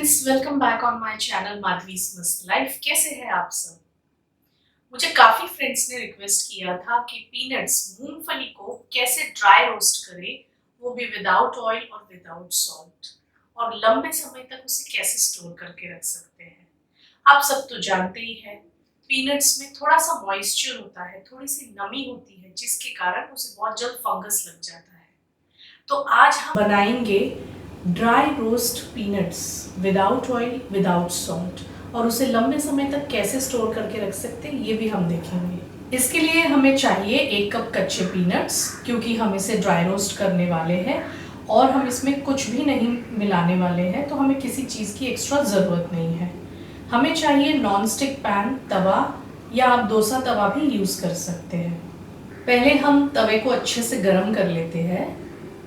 Friends, welcome back on my channel Madhavi's Mast life. कैसे हैं आप सब? मुझे काफी फ्रेंड्स ने रिक्वेस्ट किया था कि पीनट्स मूंगफली को कैसे ड्राई रोस्ट करें, वो भी विदाउट ऑयल और विदाउट सॉल्ट, और लंबे समय तक उसे कैसे स्टोर करके रख सकते हैं। आप सब तो जानते ही हैं, पीनट्स में थोड़ा सा मॉइस्चर होता है, थोड़ी सी नमी होती है, जिसके कारण उसे बहुत जल्द फंगस लग जाता है। तो आज हम बनाएंगे dry roast peanuts without oil without salt, और उसे लंबे समय तक कैसे स्टोर करके रख सकते हैं ये भी हम देखेंगे। इसके लिए हमें चाहिए 1 कप कच्चे पीनट्स, क्योंकि हम इसे ड्राई रोस्ट करने वाले हैं और हम इसमें कुछ भी नहीं मिलाने वाले हैं, तो हमें किसी चीज़ की एक्स्ट्रा ज़रूरत नहीं है। हमें चाहिए नॉन स्टिक पैन, तवा, या आप डोसा तवा भी यूज़ कर सकते हैं। पहले हम तवे को अच्छे से गर्म कर लेते हैं।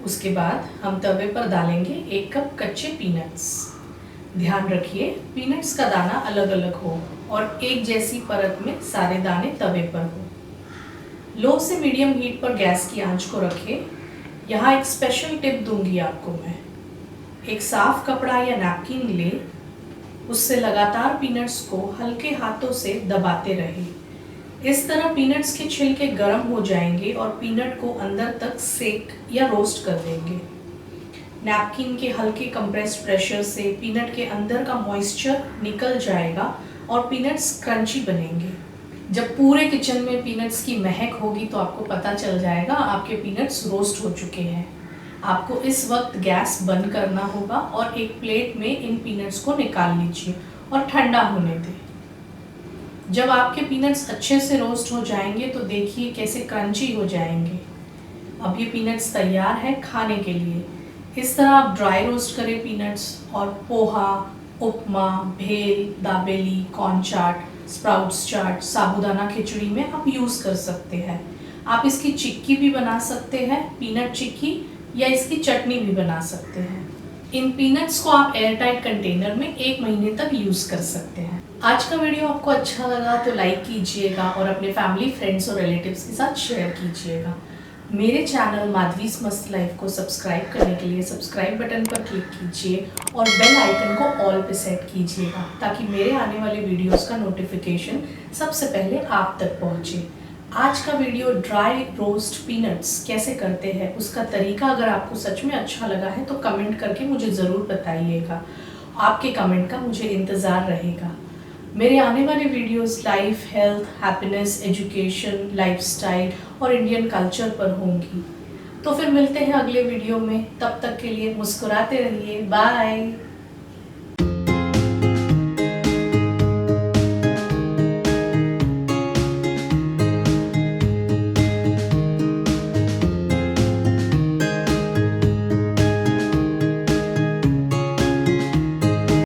उसके बाद हम तवे पर डालेंगे 1 कप कच्चे पीनट्स। ध्यान रखिए पीनट्स का दाना अलग अलग हो और एक जैसी परत में सारे दाने तवे पर हो। लो से मीडियम हीट पर गैस की आंच को रखें। यहाँ एक स्पेशल टिप दूंगी आपको मैं। एक साफ कपड़ा या नैपकिन ले, उससे लगातार पीनट्स को हल्के हाथों से दबाते रहें। इस तरह पीनट्स के छिलके गर्म हो जाएंगे और पीनट को अंदर तक सेक या रोस्ट कर देंगे। नैपकिन के हल्के कंप्रेस्ड प्रेशर से पीनट के अंदर का मॉइस्चर निकल जाएगा और पीनट्स क्रंची बनेंगे। जब पूरे किचन में पीनट्स की महक होगी तो आपको पता चल जाएगा आपके पीनट्स रोस्ट हो चुके हैं। आपको इस वक्त गैस बंद करना होगा और एक प्लेट में इन पीनट्स को निकाल लीजिए और ठंडा होने दें। जब आपके पीनट्स अच्छे से रोस्ट हो जाएंगे तो देखिए कैसे क्रंची हो जाएंगे। अब ये पीनट्स तैयार है खाने के लिए। इस तरह आप ड्राई रोस्ट करें पीनट्स और पोहा, उपमा, भेल, दाबेली, कॉर्न चाट, स्प्राउट्स चाट, साबूदाना खिचड़ी में आप यूज़ कर सकते हैं। आप इसकी चिक्की भी बना सकते हैं, पीनट चिक्की, या इसकी चटनी भी बना सकते हैं। इन पीनट्स को आप एयरटाइट कंटेनर में 1 महीने तक यूज़ कर सकते हैं। आज का वीडियो आपको अच्छा लगा तो लाइक कीजिएगा और अपने फैमिली, फ्रेंड्स और रिलेटिव्स के साथ शेयर कीजिएगा। मेरे चैनल माधवीज मस्त लाइफ को सब्सक्राइब करने के लिए सब्सक्राइब बटन पर क्लिक कीजिए और बेल आइकन को ऑल पे सेट कीजिएगा, ताकि मेरे आने वाले वीडियोस का नोटिफिकेशन सबसे पहले आप तक पहुंचे। आज का वीडियो ड्राई रोस्ट पीनट्स कैसे करते हैं उसका तरीका अगर आपको सच में अच्छा लगा है तो कमेंट करके मुझे ज़रूर बताइएगा। आपके कमेंट का मुझे इंतज़ार रहेगा। मेरे आने वाले videos life, health, happiness, education, lifestyle और इंडियन कल्चर पर होंगी। तो फिर मिलते हैं अगले वीडियो में। तब तक के लिए मुस्कुराते रहिए। बाय।